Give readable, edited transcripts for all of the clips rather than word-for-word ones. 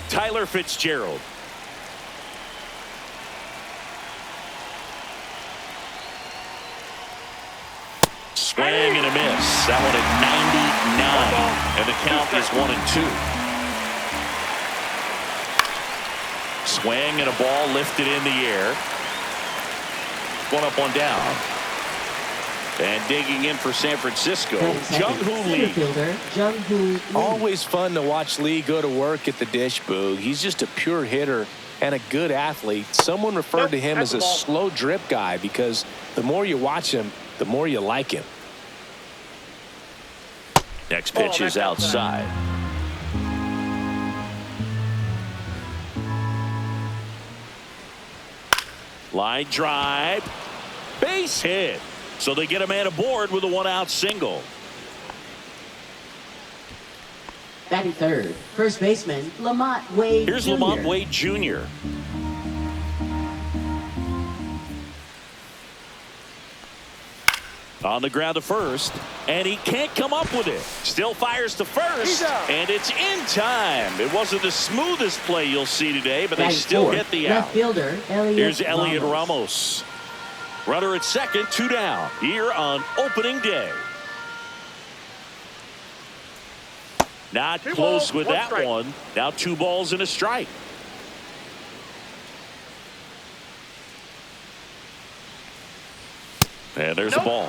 Tyler Fitzgerald. Swing and a miss. That one at 99. And the count is 1-2. Swing and a ball lifted in the air. One up, one down. And digging in for San Francisco, Jung-Hoo Lee. Always fun to watch Lee go to work at the dish, Boog. He's just a pure hitter and a good athlete. Someone referred to him as a slow drip guy because the more you watch him, the more you like him. Next pitch is outside. Line drive. Base hit. So they get a man aboard with a one-out single. Batting third, first baseman Lamont Wade Here's Jr. Lamont Wade Jr. On the ground to first, and he can't come up with it. Still fires to first, and it's in time. It wasn't the smoothest play you'll see today, but they still hit the out. Left fielder, Here's Elliot Ramos. Runner at second, 2 down here on opening day. Not close with that one. Now 2 balls and a strike. And there's a ball.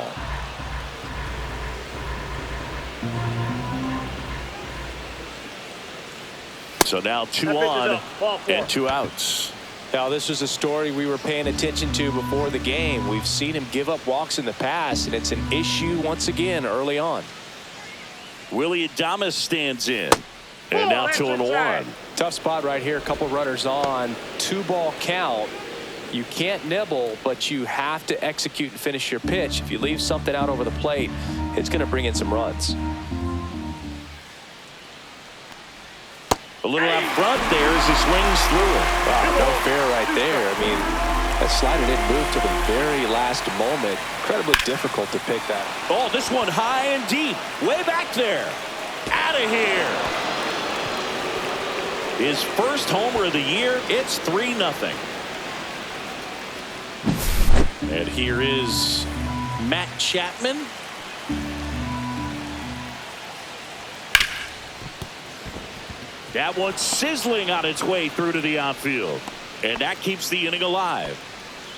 So now 2 on and 2 outs. Now, this was a story we were paying attention to before the game. We've seen him give up walks in the past, and it's an issue once again early on. Willie Adames stands in. And now 2-1. Tough spot right here. A couple runners on. 2-ball count. You can't nibble, but you have to execute and finish your pitch. If you leave something out over the plate, it's going to bring in some runs. A little out front there as he swings through it. Wow, no fair right there. I mean, that slider didn't move to the very last moment. Incredibly difficult to pick that. Oh, this one high and deep. Way back there. Out of here. His first homer of the year. It's 3-0. And here is Matt Chapman. That one's sizzling on its way through to the outfield. And that keeps the inning alive.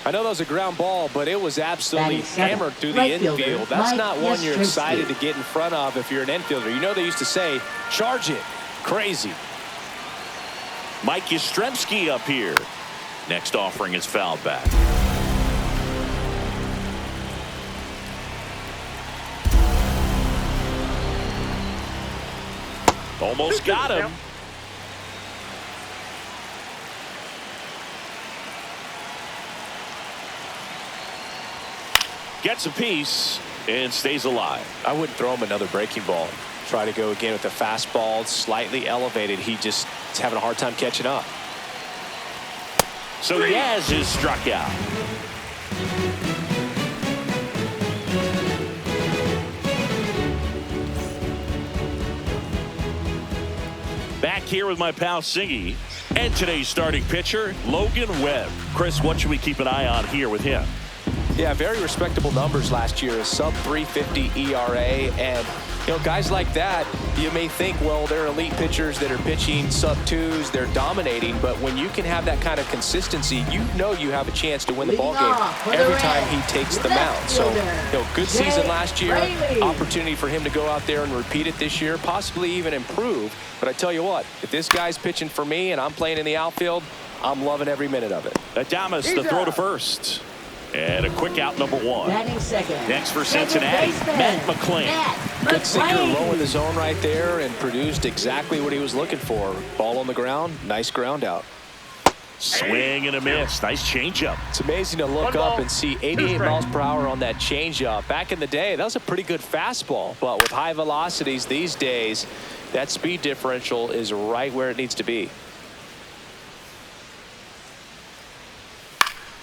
I know that was a ground ball, but it was absolutely hammered through the infield. That's not one you're excited to get in front of if you're an infielder. You know they used to say, charge it. Crazy. Mike Yastrzemski up here. Next offering is fouled back. Almost got him. Gets a piece and stays alive. I wouldn't throw him another breaking ball. Try to go again with the fastball, slightly elevated. He just is having a hard time catching up. So Yaz is struck out. Back here with my pal Singy and today's starting pitcher Logan Webb. Chris, what should we keep an eye on here with him? Yeah, very respectable numbers last year. A sub 350 ERA. And, you know, guys like that, you may think, well, they're elite pitchers that are pitching sub 2s. They're dominating. But when you can have that kind of consistency, you know you have a chance to win the ball game every time he takes the mound. So, you know, good season last year. Opportunity for him to go out there and repeat it this year, possibly even improve. But I tell you what, if this guy's pitching for me and I'm playing in the outfield, I'm loving every minute of it. Adames, the throw to first. And a quick out, number 1. Next for Cincinnati, Matt McLean. Good sinker low in the zone right there and produced exactly what he was looking for. Ball on the ground, nice ground out. Swing and a miss. Nice changeup. It's amazing to look up and see 88 miles per hour on that changeup. Back in the day, that was a pretty good fastball. But with high velocities these days, that speed differential is right where it needs to be.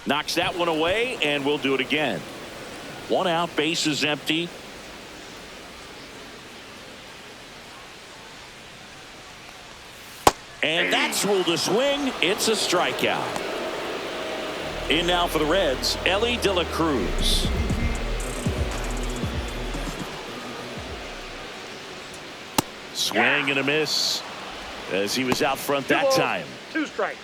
Knocks that one away, and we'll do it again. 1 out, base is empty. And that's ruled a swing. It's a strikeout. In now for the Reds, Ellie De La Cruz. Swing and a miss as he was out front that time. 2 strikes.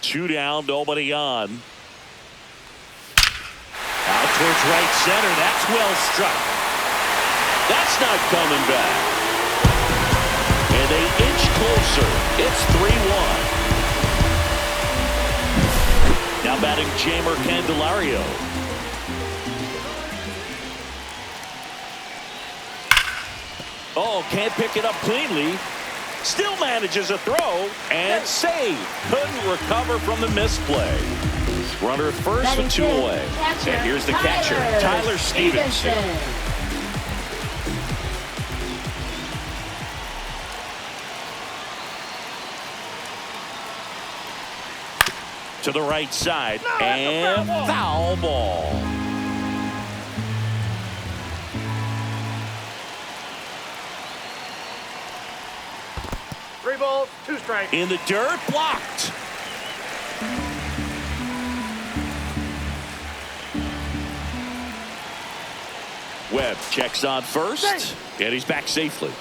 Two down, nobody on. Out towards right center. That's well struck. That's not coming back. And they inch closer. It's 3-1. Now batting Jamer Candelario. Oh, can't pick it up cleanly. Still manages a throw and save. Couldn't recover from the misplay. Runner at first with 2 away. And here's the catcher, Tyler Stevenson. To the right side, and foul ball. Three balls, 2 strikes. In the dirt, blocked. Webb checks on first, and he's back safely.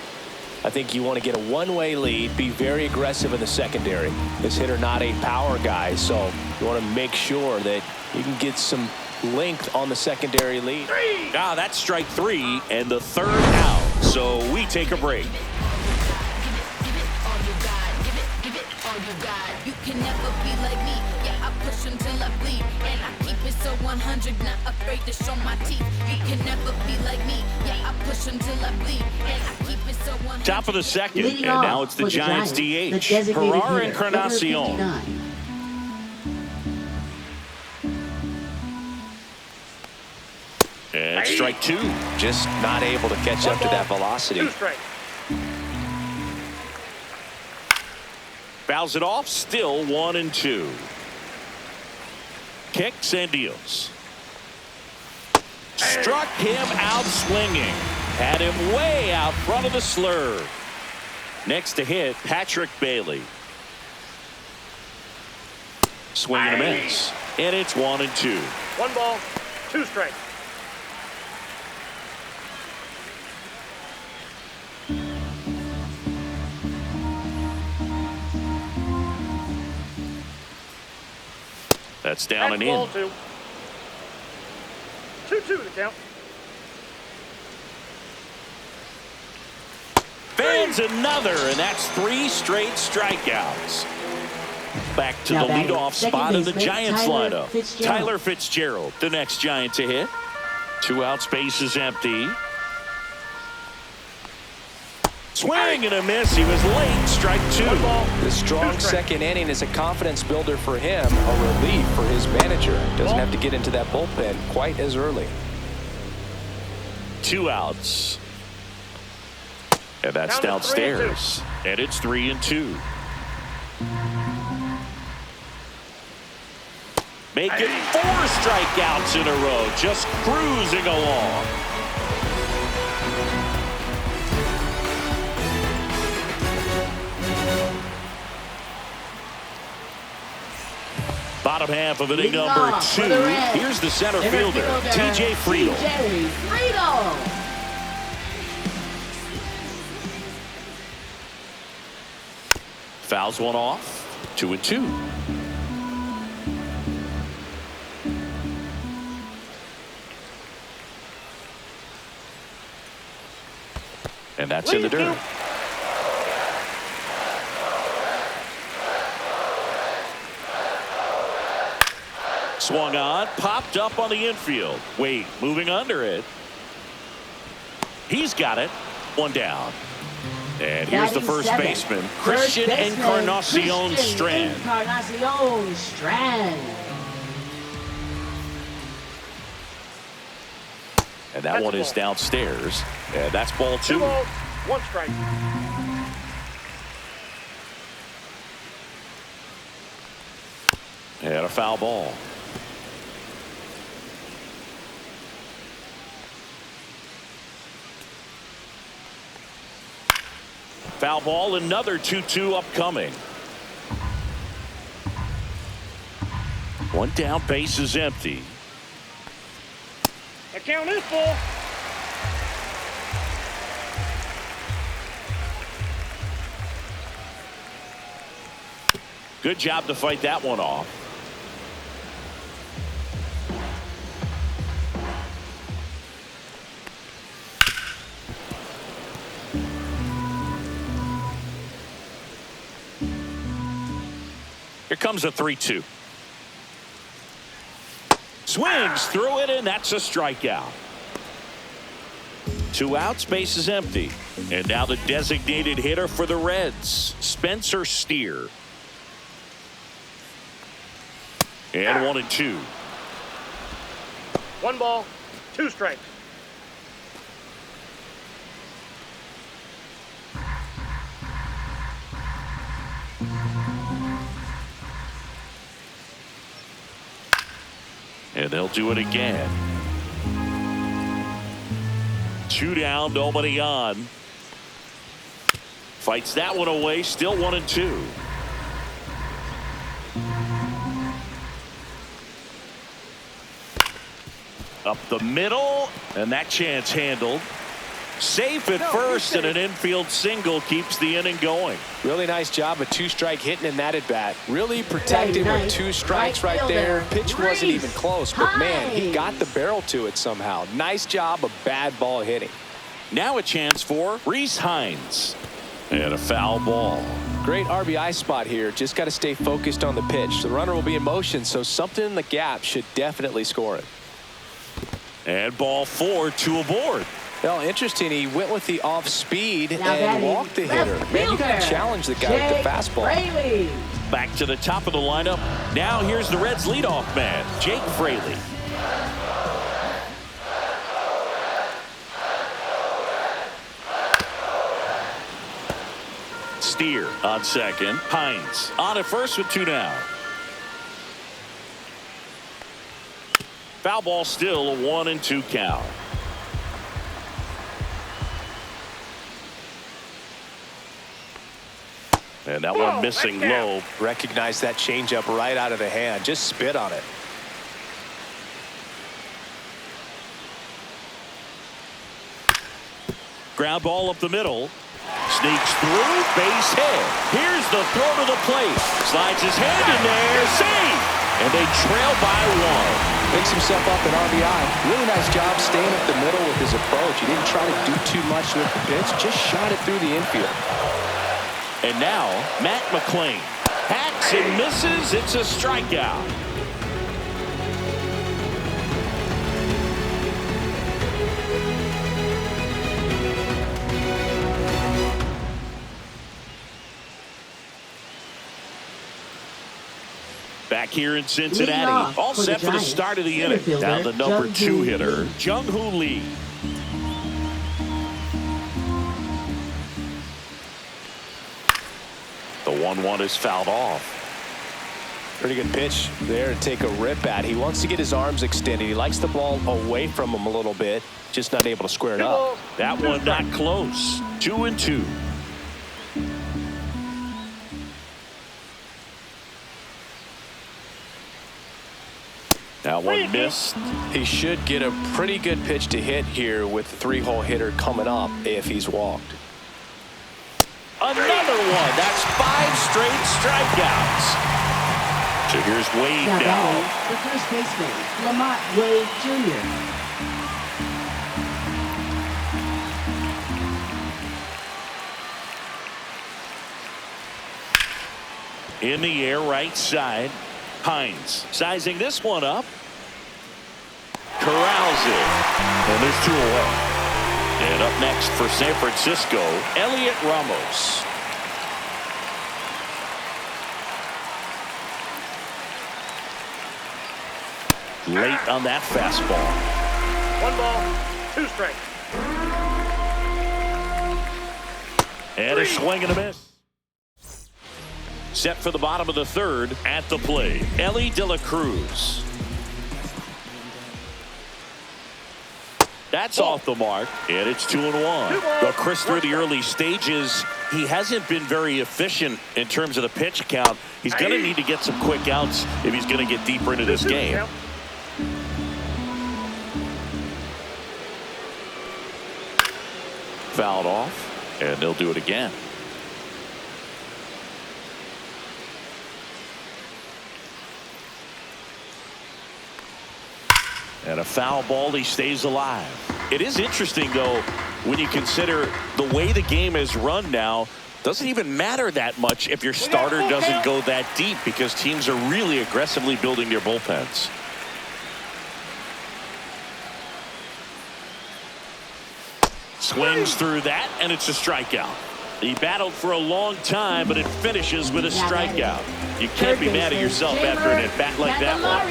I think you want to get a one-way lead, be very aggressive in the secondary. This hitter not a power guy, so you want to make sure that you can get some length on the secondary lead. Ah, that's strike 3 and the 3rd out. So we take a break. You can never be like me. Yeah, I push until I bleed, and I keep it so 100, not afraid to show my teeth. You can never be like me. Yeah, I push until I bleed, and I keep it so 100. Top of the second, Leading and off now it's the for Giants the DH. designated Herrera hitter, Encarnacion. number 59. And strike 2. Just not able to catch up to that velocity. 2 strikes. Fouls it off, still 1-2. Kicks and deals. Struck him out swinging. Had him way out front of the slurve. Next to hit, Patrick Bailey. Swing and a miss. And it's 1-2. 1 ball, 2 strikes. That's down and in. Ball 2. 2-2 the count. Fans another, and that's 3 straight strikeouts. Back to Now the batting leadoff second spot in the baseman, Giants Tyler lineup. Fitzgerald. Tyler Fitzgerald, the next Giant to hit. 2 out, space is empty. Swing and a miss. He was late. Strike 2. The strong second inning is a confidence builder for him, a relief for his manager. Doesn't have to get into that bullpen quite as early. 2 outs. And that's Down to 3 and 2. downstairs. And it's 3-2. Making 4 strikeouts in a row. Just cruising along. Bottom half of inning Leading number off for 2. the Reds, Here's the center fielder, TJ Friedl. TJ Friedl. Fouls one off. 2-2. And that's in the dirt. Swung on, popped up on the infield. Wade moving under it. He's got it. 1 down. And here's the first baseman, Christian Encarnacion Strand. Encarnacion Strand. And that one is downstairs. And that's ball 2. 2 balls, 1 strike. And a foul ball. Foul ball, another 2-2 upcoming. One down, base is empty. The count is full. Good job to fight that one off. Here comes a 3-2. Swings through it, and that's a strikeout. 2 outs, base is empty. And now the designated hitter for the Reds, Spencer Steer. And 1-2. 1 ball, 2 strikes. And they'll do it again. 2 down, nobody on. Fights that one away, still 1-2. Up the middle, and that chance handled. Safe at first, and an infield single keeps the inning going. Really nice job of 2-strike hitting in that at bat. Really protected with 2 strikes right there. Pitch wasn't even close, but man, he got the barrel to it somehow. Nice job of bad ball hitting. Now a chance for Reese Hines. And a foul ball. Great RBI spot here. Just got to stay focused on the pitch. The runner will be in motion, so something in the gap should definitely score it. And ball 4, 2 aboard. Well, interesting. He went with the off speed and walked the hitter. Man, you got to challenge the guy with the fastball. Fraley. Back to the top of the lineup. Now here's the Reds leadoff man, Jake Fraley. Steer on second. Hines on at first with 2 down. Foul ball, still a 1-2 count. And that one missing low. Recognize that changeup right out of the hand. Just spit on it. Ground ball up the middle. Sneaks through, base hit. Here's the throw to the plate. Slides his hand in there, safe. And they trail by 1. Picks himself up an RBI. Really nice job staying up the middle with his approach. He didn't try to do too much with the pitch. Just shot it through the infield. And now, Matt McClain. Hacks and misses. It's a strikeout. Back here in Cincinnati, all set for the start of the inning. Now the number 2 hitter, Jung-Hoo Lee. The 1-1 is fouled off. Pretty good pitch there to take a rip at. He wants to get his arms extended. He likes the ball away from him a little bit, just not able to square it up. That one not close. 2-2. That one missed. He should get a pretty good pitch to hit here with the 3-hole hitter coming up if he's walked. Another one. That's 5 straight strikeouts. So here's Wade now. The first baseman, Lamont Wade Jr. In the air, right side. Hines sizing this one up. Corrals it. And there's 2 away. And up next for San Francisco, Elliot Ramos. Late on that fastball. 1 ball, 2 strikes. And a swing and a miss. Set for the bottom of the 3rd at the plate, Elly De La Cruz. That's off the mark, and it's 2-1. But Chris, through the early stages, he hasn't been very efficient in terms of the pitch count. He's going to need to get some quick outs if he's going to get deeper into this game. Fouled off, and they'll do it again. And a foul ball, he stays alive. It is interesting, though, when you consider the way the game is run now, doesn't even matter that much if your starter doesn't go that deep because teams are really aggressively building their bullpens. Swings through that, and it's a strikeout. He battled for a long time, but it finishes with a strikeout. You can't be mad at yourself after an at-bat like that one.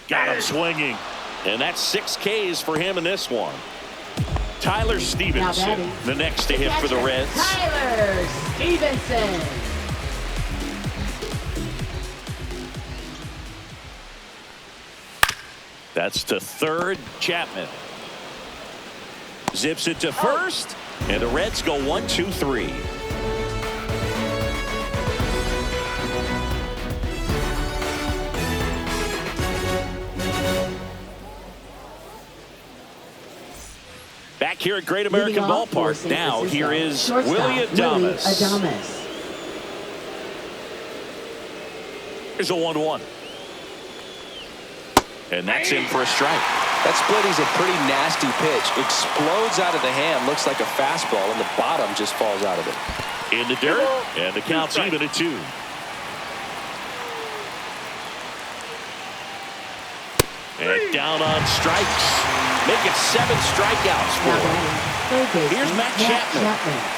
Got him swinging. And that's 6 Ks for him in this one. Tyler Stevenson, the next to hit for the Reds. Tyler Stevenson. That's to third, Chapman. Zips it to first, and the Reds go 1-2-3. Back here at Great American Ballpark. Now here is Willie Adames. Here's a 1-1. And that's in for a strike. That split is a pretty nasty pitch. Explodes out of the hand. Looks like a fastball, and the bottom just falls out of it. In the dirt, and the count's even at 2. And down on strikes. Make it 7 strikeouts for him. Here's Matt Chapman.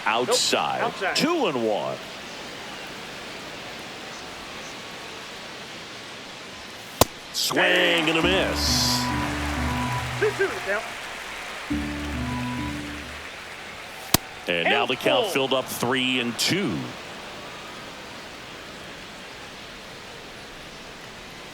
Outside. 2-1. Swing and a miss. 2-2 count. And now the count filled up 3-2.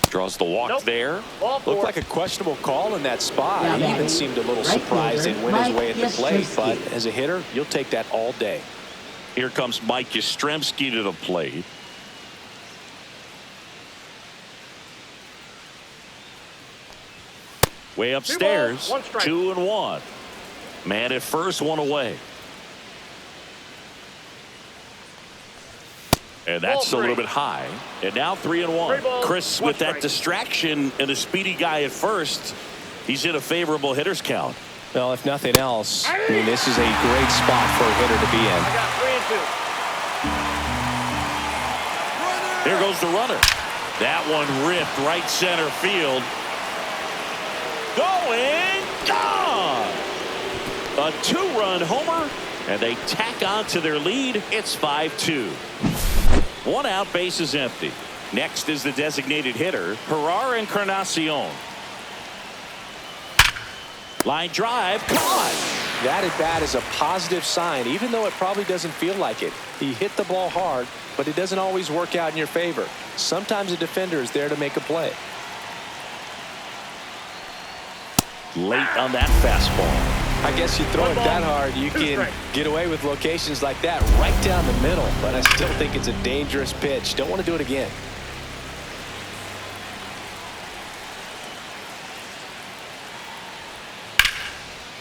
Draws the walk there. Looked like a questionable call in that spot. He even seemed a little surprised it went his way at the plate. But as a hitter, you'll take that all day. Here comes Mike Yastrzemski to the plate. Way upstairs. 2-1. Man at first, 1 away. And that's a little bit high. And now 3-1. Chris, with that distraction and a speedy guy at first, he's in a favorable hitter's count. Well, if nothing else, I mean, this is a great spot for a hitter to be in. I got 3-2. Here goes the runner. That one ripped right center field. Going, gone! A 2-run homer, and they tack on to their lead. It's 5-2. 1 out, base is empty. Next is the designated hitter, Gerard Encarnacion. Line drive, caught. That at bat is a positive sign, even though it probably doesn't feel like it. He hit the ball hard, but it doesn't always work out in your favor. Sometimes a defender is there to make a play. Late on that fastball. I guess you throw it that hard, you can get away with locations like that right down the middle. But I still think it's a dangerous pitch. Don't want to do it again.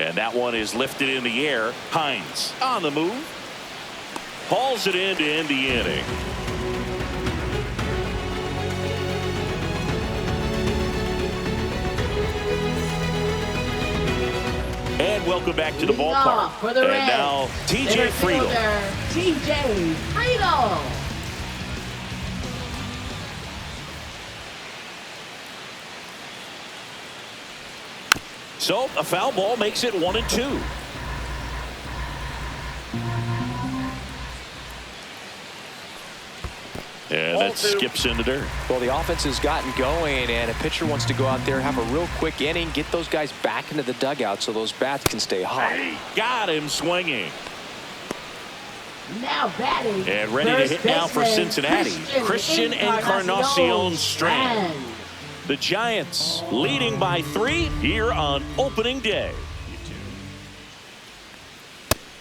And that one is lifted in the air. Hines on the move. Hauls it in to end the inning. And welcome back to the ballpark. For the and now TJ Friedl. TJ Friedl. So a foul ball makes it 1-2. And that skips in the dirt. Well, the offense has gotten going, and a pitcher wants to go out there, have a real quick inning, get those guys back into the dugout so those bats can stay hot. Got him swinging. Now batting. And ready to hit now for Cincinnati. Christian Encarnacion Strand. The Giants leading by 3 here on opening day.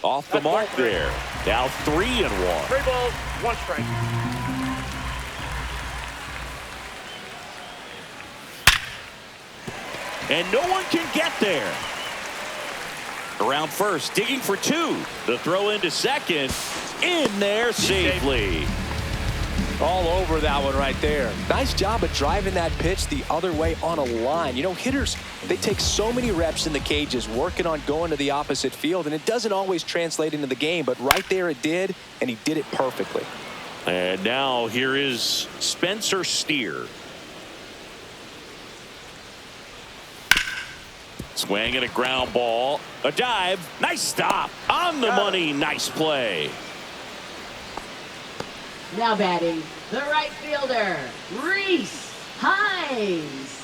Off the mark there. Now 3-1. 3 balls, 1 strike. And no one can get there. Around first, digging for 2. The throw into second. In there safely. All over that one right there. Nice job of driving that pitch the other way on a line. You know, hitters, they take so many reps in the cages working on going to the opposite field, and it doesn't always translate into the game, but right there it did, and he did it perfectly. And now here is Spencer Steer. Swing and a ground ball. A dive. Nice stop. On the money. Nice play. Now batting, the right fielder, Reese Hines.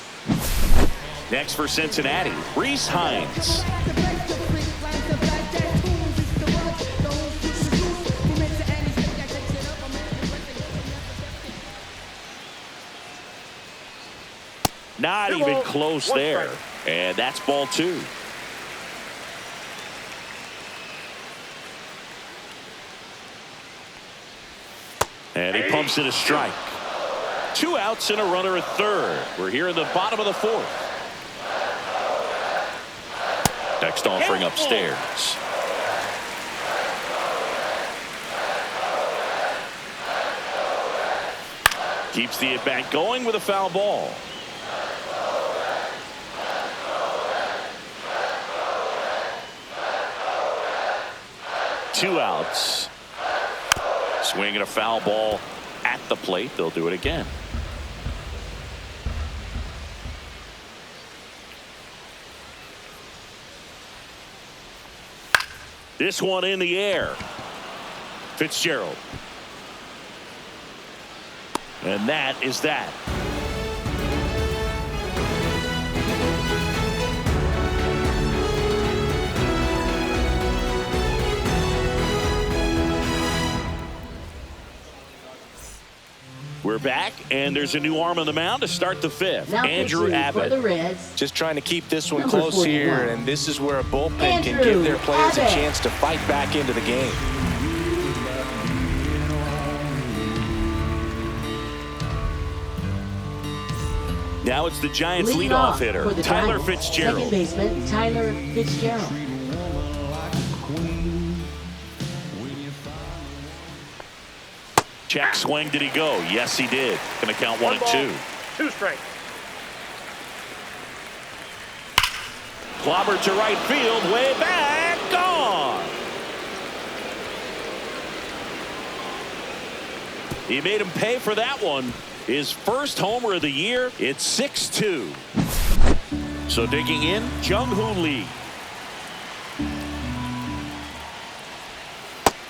Next for Cincinnati, Reese Hines. Not even close there. And that's ball 2. And he pumps in a strike. 2 outs and a runner at third. We're here in the bottom of the 4th. Next offering upstairs. Keeps the at-bat going with a foul ball. Two outs. Swing and a foul ball at the plate. They'll do it again. This one in the air. Fitzgerald. And that is that. We're back, and there's a new arm on the mound to start the 5th. Now Andrew Abbott. For the Reds. Just trying to keep this one Number close 41. here, and this is where a bullpen can Andrew give their players Abbott. a chance to fight back into the game. Now it's the Giants Leading leadoff off hitter, for the Tyler Giants, Fitzgerald. Second baseman, Tyler Fitzgerald. Check swing. Did he go? Yes, he did. Going to count 1 and 2. 2 strikes. Clobber to right field, way back, gone. He made him pay for that one. His first homer of the year. It's 6-2. So digging in, Jung-Hoo Lee.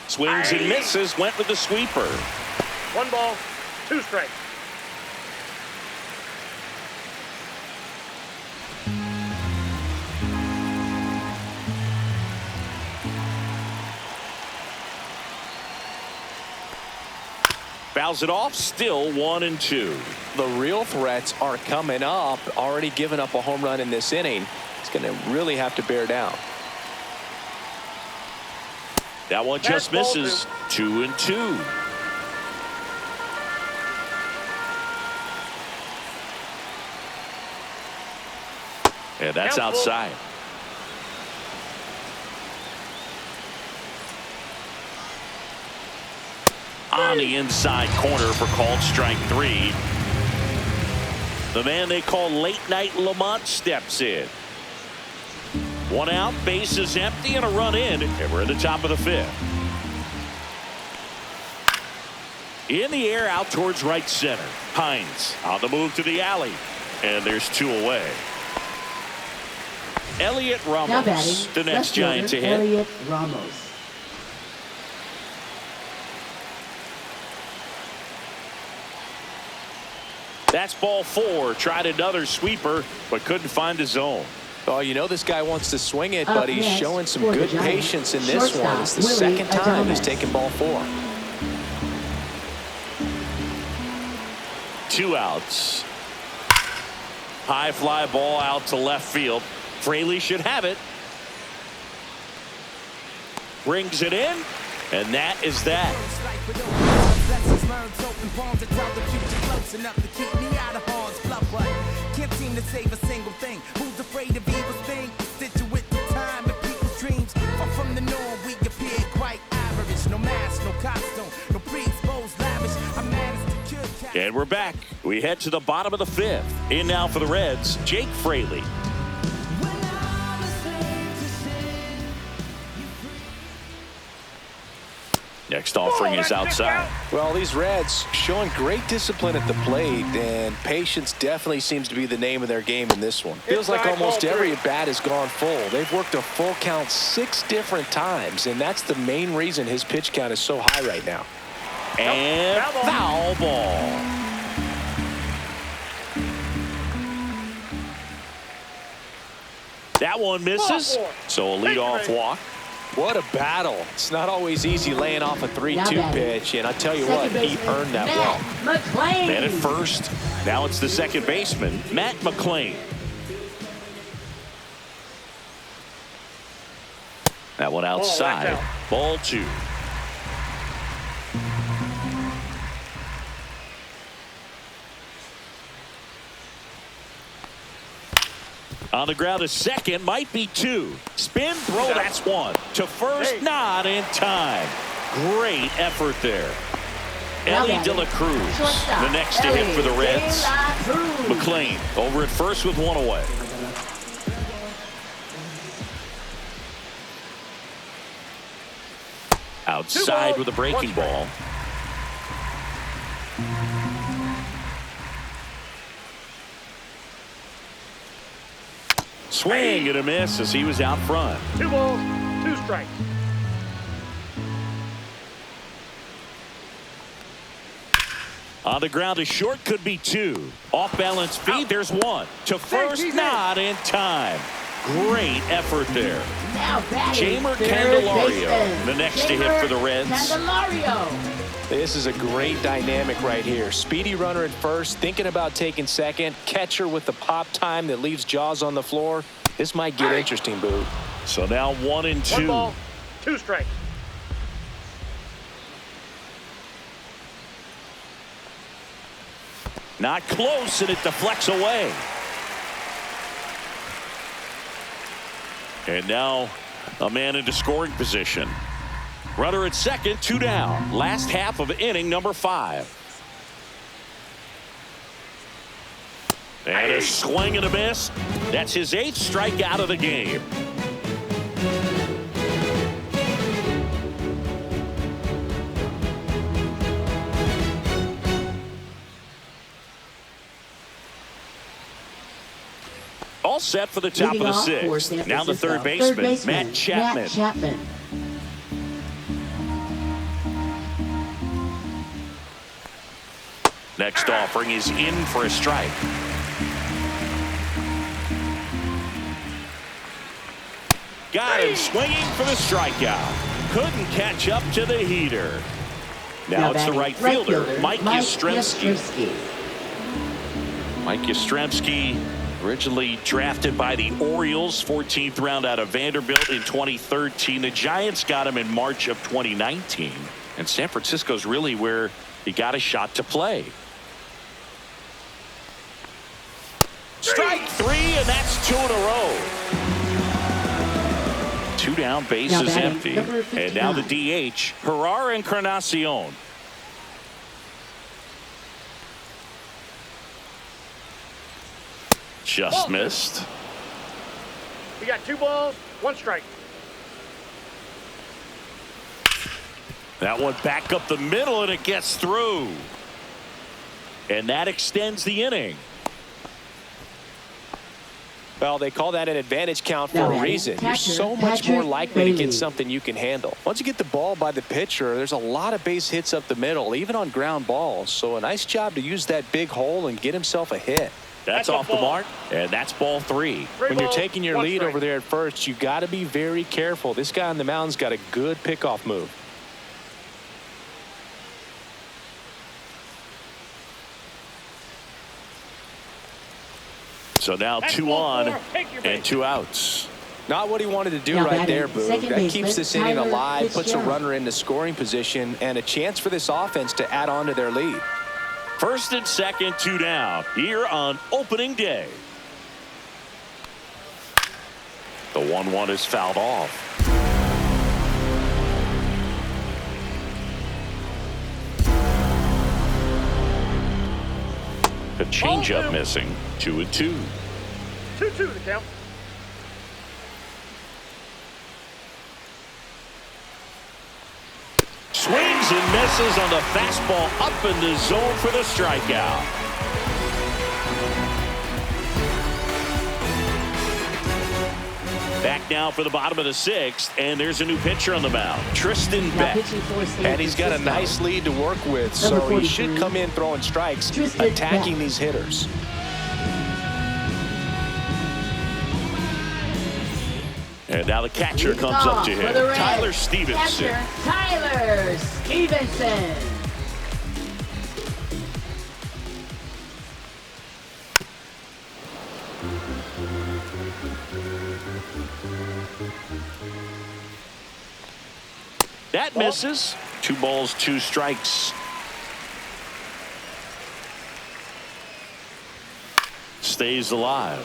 Swings and misses, went with the sweeper. 1 ball, 2 strikes. Fouls it off, still 1 and 2. The real threats are coming up. Already given up a home run in this inning. He's going to really have to bear down. That one just misses. 2 and 2. And that's outside. On the inside corner for called strike 3. The man they call Late Night Lamont steps in. 1 out, base is empty, and a run in, and we're at the top of the 5th. In the air, out towards right center. Hines on the move to the alley, and there's 2 away. Elliot Now Ramos, batting, the next left Giant to fielder, hit. Elliot Ramos. That's ball 4. Tried another sweeper, but couldn't find his zone. Oh, you know this guy wants to swing it, Up but he's next showing some for the good Giants, patience in this one. It's the shortstop, second Willie time he's Adames. taken ball 4. 2 outs. High fly ball out to left field. Fraley should have it. Brings it in, and that is that. Can't seem to save a single thing. Who's afraid of evil's thing? Situate the time and people's dreams. Far from the norm, we appear quite average. No mask, no costume, no pre-exposed lavish. I managed to cure. And we're back. We head to the bottom of the 5th. In now for the Reds, Jake Fraley. Next offering is outside. Well, these Reds showing great discipline at the plate, and patience definitely seems to be the name of their game in this one. Feels like almost every at-bat has gone full. They've worked a full count 6 different times, and that's the main reason his pitch count is so high right now. And foul ball. That one misses, so a leadoff walk. What a battle. It's not always easy laying off a 3-2 pitch, and I tell you what, he earned that walk. McClain. Man at first. Now it's the second baseman, Matt McClain. That one outside. Ball 2. On the ground to second, might be 2. Spin throw, that's 1. To first, not in time. Great effort there. Ellie De La Cruz, the next to hit for the Reds. McClain over at first with 1 away. Outside with a breaking ball. Swing and a miss as he was out front. 2 balls, 2 strikes. On the ground to short, could be 2. Off balance feed, there's 1. To first, not in time. Great effort there. Jamer Candelario, the next to hit for the Reds. This is a great dynamic right here. Speedy runner at first, thinking about taking second. Catcher with the pop time that leaves Jaws on the floor. This might get interesting, Boo. So now 1 and 2. 1 ball, 2 strikes. Not close, and it deflects away. And now a man into scoring position. Runner at second, 2 down. Last half of inning number 5. And a swing and a miss. That's his 8th strikeout of the game. All set for the top of the 6th. Now the third baseman, Matt Chapman. Next offering is in for a strike. Got him swinging for the strikeout. Couldn't catch up to the heater. Now it's the right fielder, Mike Yastrzemski. Mike Yastrzemski, originally drafted by the Orioles, 14th round out of Vanderbilt in 2013. The Giants got him in March of 2019. And San Francisco's really where he got a shot to play. Strike 3, and that's 2 in a row. 2 down, bases empty. And now the DH, Gerard Encarnacion. Just missed. We got 2 balls, 1 strike. That one back up the middle, and it gets through. And that extends the inning. Well, they call that an advantage count for Now a batting, reason. You're catcher, so much Patrick more likely to Bailey. get something you can handle. Once you get the ball by the pitcher, there's a lot of base hits up the middle, even on ground balls. So a nice job to use that big hole and get himself a hit. That's That's a off the ball. mark, and that's ball 3. When you're taking your One lead strike. over there at first, you got to be very careful. This guy on the mound's got a good pickoff move. So now That's 2 ball on 4. Take your and base. 2 outs. Not what he wanted to do Now right batting, there, Boog. second That keeps baseman, this inning Tyler alive, puts a Fitzgerald. runner into scoring position, and a chance for this offense to add on to their lead. First and second, 2 down here on opening day. The 1-1 is fouled off. The changeup missing. 2-2. 2-2 the count. Swings and misses on the fastball up in the zone for the strikeout. Back now for the bottom of the 6th, and there's a new pitcher on the mound, Tristan Now Beck. pitching for San And he's got a Francisco. nice lead to work with, Number so he should 43, come in throwing strikes, Tristan attacking Beck. these hitters. And now the catcher Leading comes up off to for him, the Reds, Tyler Stevenson. catcher, Tyler Stevenson. That misses. 2 balls, 2 strikes. Stays alive.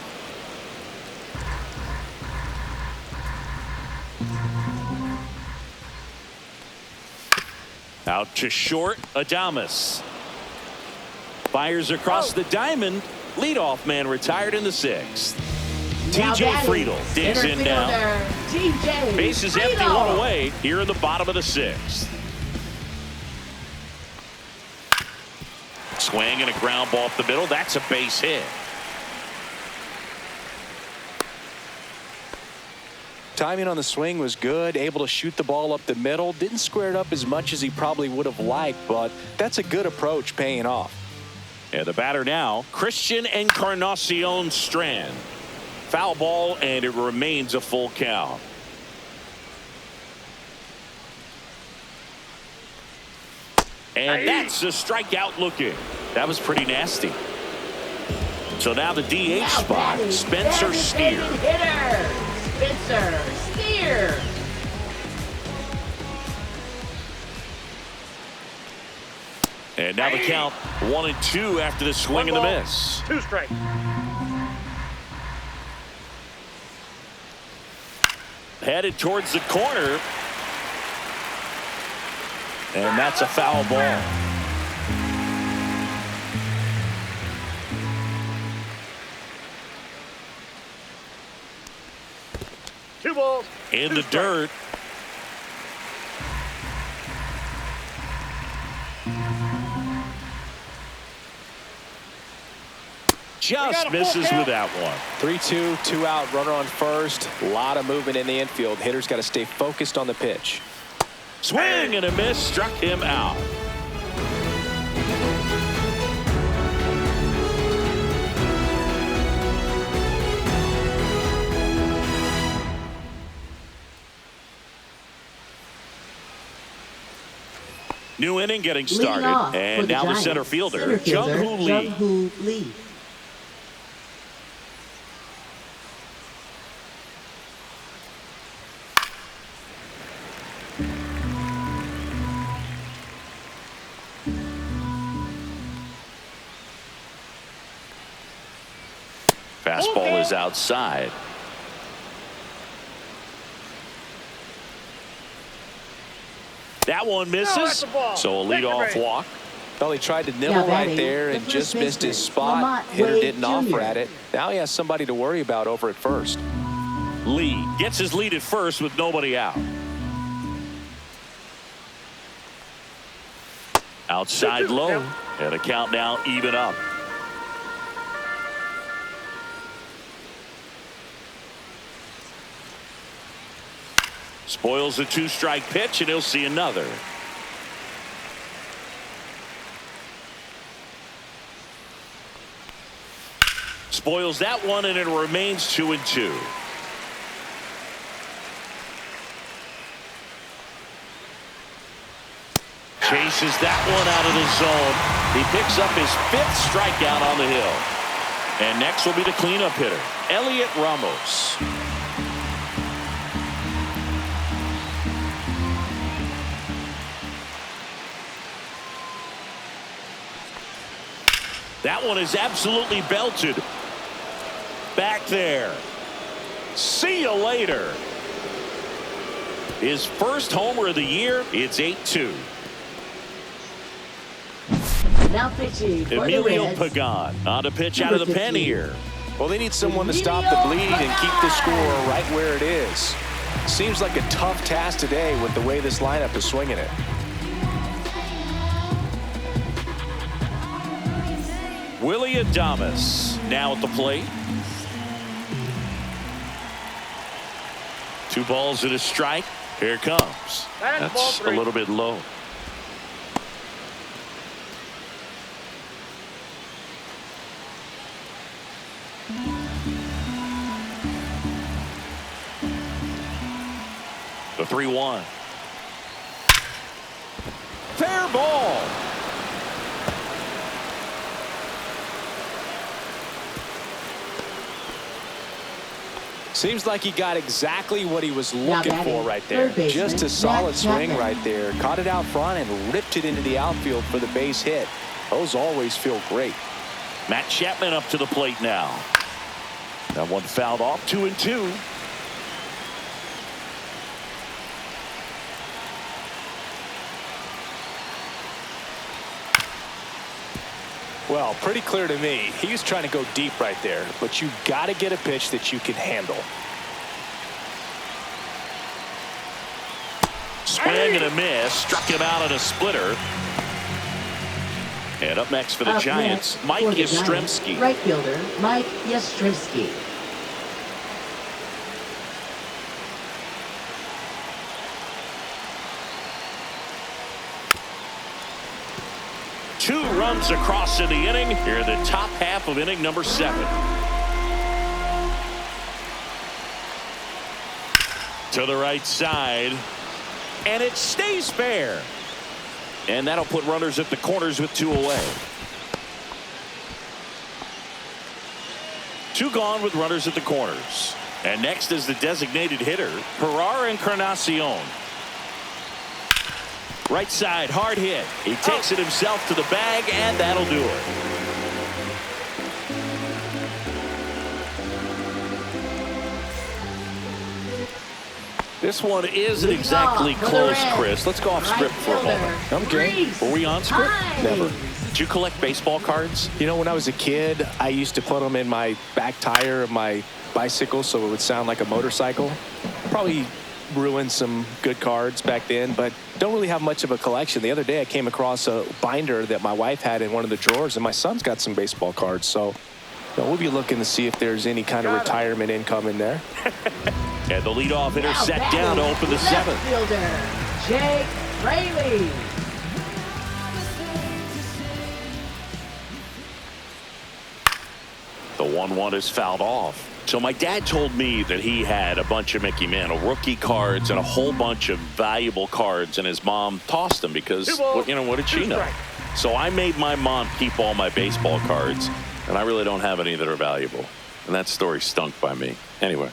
Out to short, Adames. Fires across the diamond. Leadoff man retired in the 6th. Now TJ batting, Friedel digs center in now. fielder, TJ Base is empty, Friedel. 1 away here in the bottom of the 6th. Swing and a ground ball up the middle. That's a base hit. Timing on the swing was good, able to shoot the ball up the middle. Didn't square it up as much as he probably would have liked, but that's a good approach paying off. And the batter now, Christian Encarnacion Strand. Foul ball, and it remains a full count. And that's a strikeout looking. That was pretty nasty. So now the DH Now spot, batting, Spencer Steer. designated hitter, Spencer Steer. And now the count 1-2 after the swing 1 and the ball, miss. 2 strikes. Headed towards the corner. And that's a foul ball. Two balls. In two the strikes. dirt. Just misses with that one. 3-2, 2 out, runner on first. A lot of movement in the infield. Hitter's got to stay focused on the pitch. Swing and a miss, struck him out. New inning getting Leading started. off for And now the Giants, center fielder, Jung-Hoo Lee. Jung-Hoo Lee. Fastball is outside. That one that's misses. a ball. So a Take the leadoff base. walk. Well, he tried to nibble Now right batting, there the and first just missed his baseman, spot. Lamont Hitter Wade didn't offer Jr. at it. Now he has somebody to worry about over at first. Lee gets his lead at first with nobody out. Outside 2-2 low. count. And a count now even up. Spoils a 2-strike pitch, and he'll see another. Spoils that one, and it remains 2-2. Chases that one out of the zone. He picks up his 5th strikeout on the hill. And next will be the cleanup hitter, Elliot Ramos. That one is absolutely belted. Back there. See you later. His first homer of the year. It's 8-2. Now pitching for Emilio the Reds, Pagan on a pitch out of the pen 15. here. Well, they need someone to stop the bleed and keep the score right where it is. Seems like a tough task today with the way this lineup is swinging it. Willie Adames now at the plate. 2 balls and a strike. Here it comes. And ball That's a 3. little bit low. The 3-1. Fair ball. Seems like he got exactly what he was Now looking batting, for right there. third baseman, Just a solid Matt swing Chapman. right there. Caught it out front and ripped it into the outfield for the base hit. Those always feel great. Matt Chapman up to the plate now. That one fouled off. 2-2. Well, pretty clear to me. He was trying to go deep right there, but you got to get a pitch that you can handle. Swing and a miss. Struck him out on a splitter. And up next for the Up Giants, next Mike for the Giants, Yastrzemski. right fielder Mike Yastrzemski. Two runs across in the inning. Here in the top half of inning number 7. To the right side. And it stays fair. And that'll put runners at the corners with 2 away. 2 gone with runners at the corners. And next is the designated hitter, Gerard Encarnacion. Right side, hard hit. He takes it himself to the bag, and that'll do it. This one isn't exactly close, Chris. Let's go off script for a moment. I'm game. Were we on script? Never. Did you collect baseball cards? You know, when I was a kid, I used to put them in my back tire of my bicycle so it would sound like a motorcycle. Probably ruined some good cards back then, but don't really have much of a collection. The other day I came across a binder that my wife had in one of the drawers, and my son's got some baseball cards. So we'll be looking to see if there's any kind of retirement income in there. And the leadoff hitter Now set batting, down to open the left 7th. fielder Jake Fraley. The 1-1 is fouled off. So my dad told me that he had a bunch of Mickey Mantle rookie cards and a whole bunch of valuable cards, and his mom tossed them because, what did she know? So I made my mom keep all my baseball cards, and I really don't have any that are valuable. And that story stunk by me. Anyway.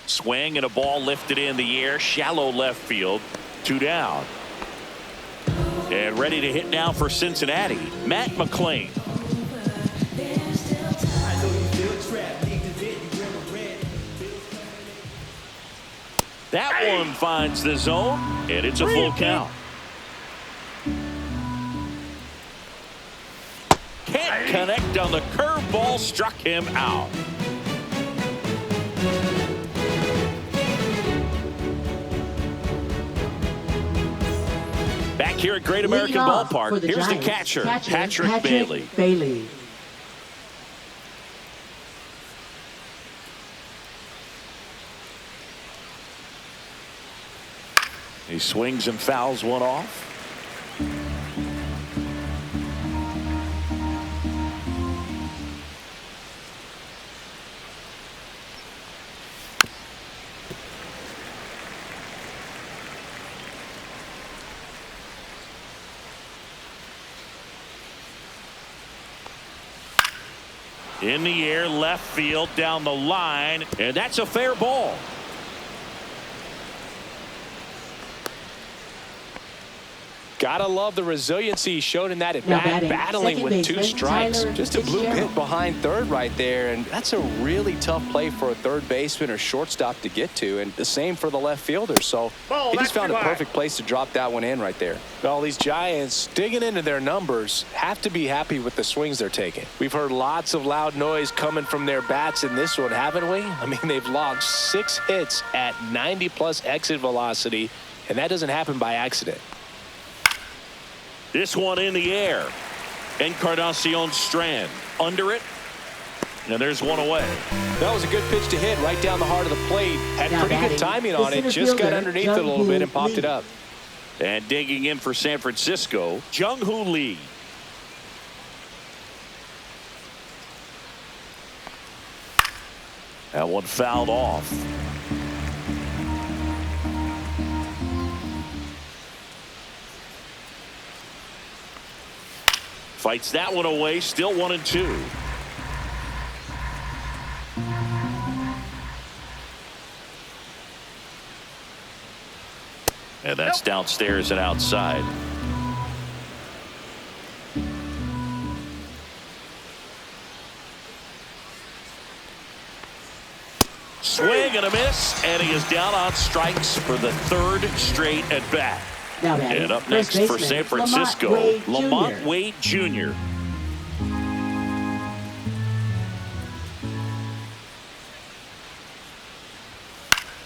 Swing and a ball lifted in the air, shallow left field, 2 down. And ready to hit now for Cincinnati, Matt McClain. That one finds the zone, and it's a full count. Can't connect on the curveball, struck him out. Back here at Great American Leading off Ballpark, for the here's Giants, the catcher, Patrick Bailey. Bailey. He swings and fouls one off. In the air, left field, down the line, and that's a fair ball. Gotta love the resiliency he showed in that at bat, battling with 2 strikes. Just a blue pit behind third right there, and that's a really tough play for a third baseman or shortstop to get to, and the same for the left fielder. So he just found a perfect place to drop that one in right there. Well, these Giants, digging into their numbers, have to be happy with the swings they're taking. We've heard lots of loud noise coming from their bats in this one, haven't we? I mean, they've logged 6 hits at 90+ exit velocity, and that doesn't happen by accident. This one in the air. Encarnacion Strand under it. And there's one away. That was a good pitch to hit right down the heart of the plate. Had pretty good timing on it. Just got underneath it a little bit and popped it up. And digging in for San Francisco, Jung-Hoo Lee. That one fouled off. Fights that one away, still 1-2. And that's downstairs and outside. Swing and a miss, and he is down on strikes for the 3rd straight at bat. And up next for San Francisco, Lamont Wade Jr.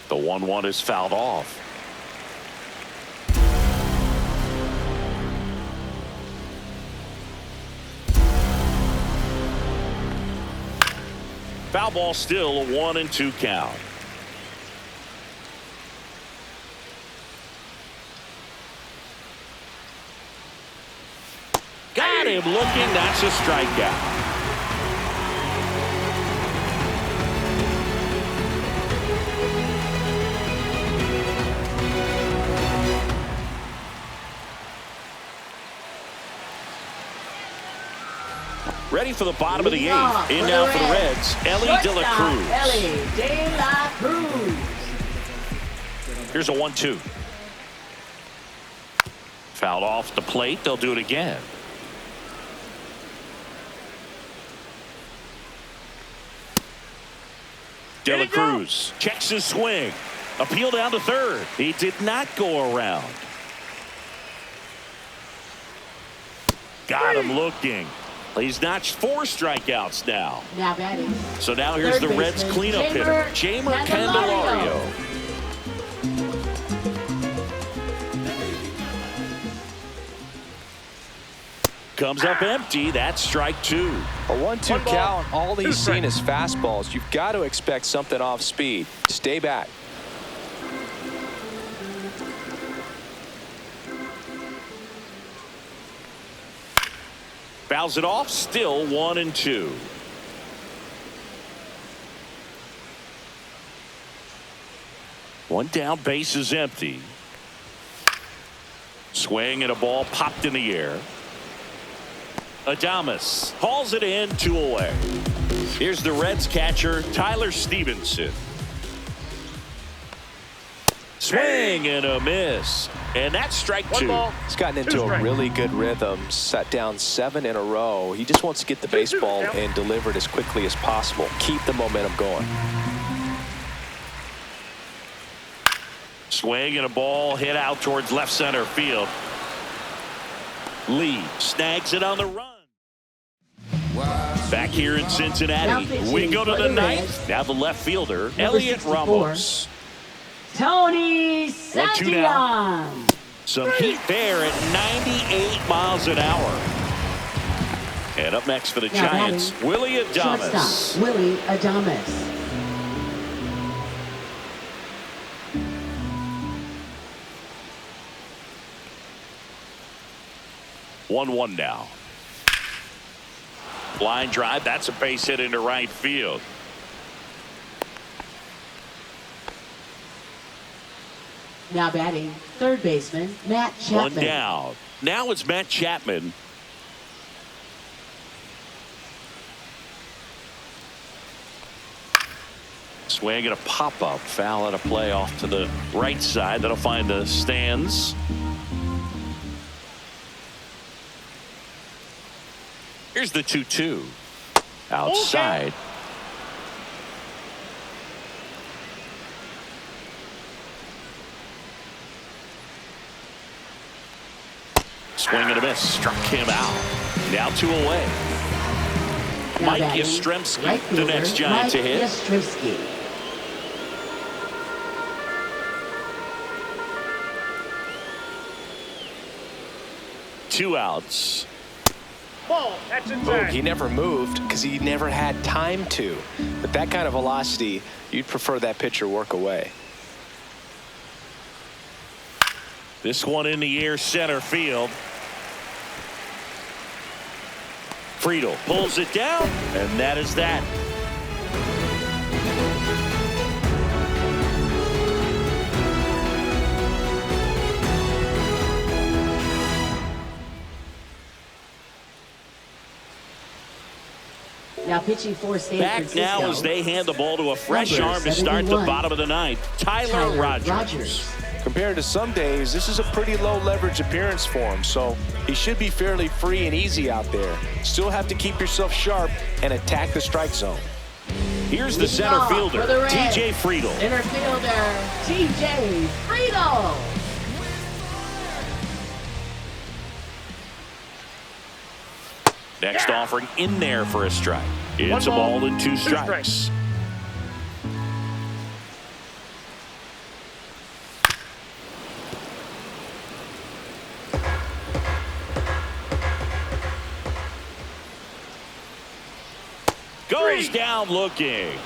The 1-1 is fouled off. Foul ball, still a 1-2 count. Got him looking. That's a strikeout. Ready for the bottom of the 8th. In now for the Reds, Ellie De La Cruz. Ellie De La Cruz. Here's a 1-2. Fouled off the plate. They'll do it again. De La Cruz checks his swing. Appeal down to third. He did not go around. Got him looking. He's notched 4 strikeouts now. Now batting. So now here's the Reds cleanup hitter, Jeimer Candelario. Comes up empty. That's strike 2. A 1-2 count. All he's seen is fastballs. You've got to expect something off speed. Stay back. Fouls it off. Still 1-2. One down, base is empty. Swing and a ball popped in the air. Adames hauls it in, 2 away. Here's the Reds catcher, Tyler Stevenson. Swing and a miss. And that's strike 2. He's gotten into a really good rhythm. Sat down 7 in a row. He just wants to get the baseball and deliver it as quickly as possible. Keep the momentum going. Swing and a ball hit out towards left center field. Lee snags it on the run. Back here in Cincinnati, we go to the 9th. Now the left fielder, Elliot Ramos. Tony Santillan. Some heat there at 98 miles an hour. And up next for the Giants, Willie Adames. Willie Adames. 1-1 now. Line drive. That's a base hit into right field. Now batting, third baseman, Matt Chapman. One down. Now it's Matt Chapman. Swing and a pop-up. Foul out of play off to the right side. That'll find the stands. Here's the 2-2. Outside. Okay. Swing and a miss. Struck him out. Now 2 away. Now Mike batting, Yastrzemski, right the fielder, next Giant Mike to hit. Yastrzemski. Two outs. Ball. That's inside. He never moved because he never had time to. But that kind of velocity, you'd prefer that pitcher work away. This one in the air, center field. Friedel pulls it down, and that is that. Now pitching for San Back Francisco. now as they hand the ball to a fresh Number arm to start the 71. bottom of the ninth. Tyler Rogers. Compared to some days, this is a pretty low leverage appearance for him, so he should be fairly free and easy out there. Still have to keep yourself sharp and attack the strike zone. Here's the center Leading off fielder, for the Reds. TJ Friedel. Center fielder, TJ Friedel. Next offering in there for a strike. It's One a ball and 2 2 strikes. Goes down looking.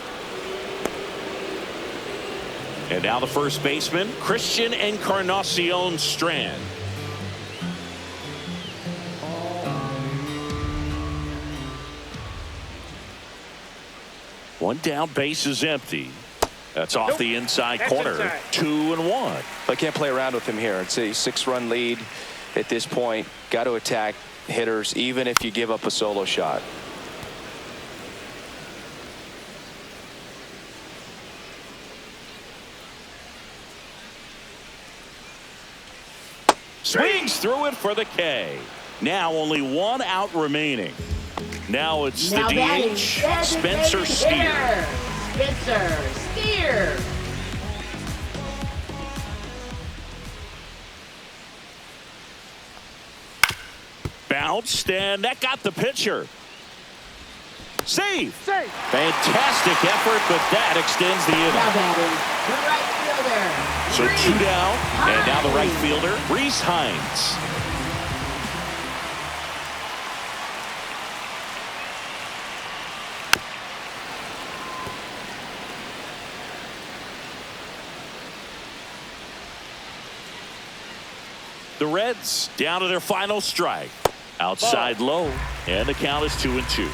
And now the first baseman, Christian Encarnacion Strand. One down, base is empty. That's off the inside That's corner. inside. 2-1. I can't play around with him here. It's a 6-run lead at this point. Got to attack hitters even if you give up a solo shot. Swings through it for the K. Now only 1 out remaining. Now it's Now the batting, DH, Spencer designated Steer. hitter, Spencer Steer. Bounced, and that got the pitcher. Save. Safe. Fantastic effort, but that extends the Now inning. batting, the right fielder. So 2 down, and now the right Hines. fielder, Reese Hines. The Reds down to their final strike. Outside low, and the count is 2-2.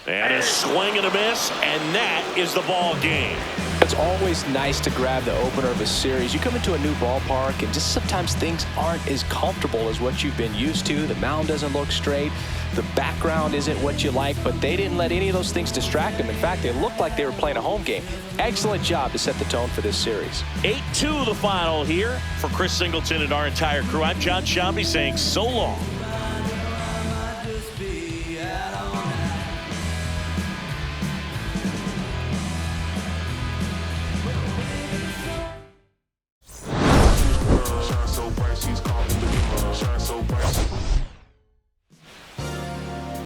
And a swing and a miss, and that is the ball game. It's always nice to grab the opener of a series. You come into a new ballpark and just sometimes things aren't as comfortable as what you've been used to. The mound doesn't look straight. The background isn't what you like, but they didn't let any of those things distract them. In fact, they looked like they were playing a home game. Excellent job to set the tone for this series. 8-2 the final here. For Chris Singleton and our entire crew, I'm John Shambi saying so long.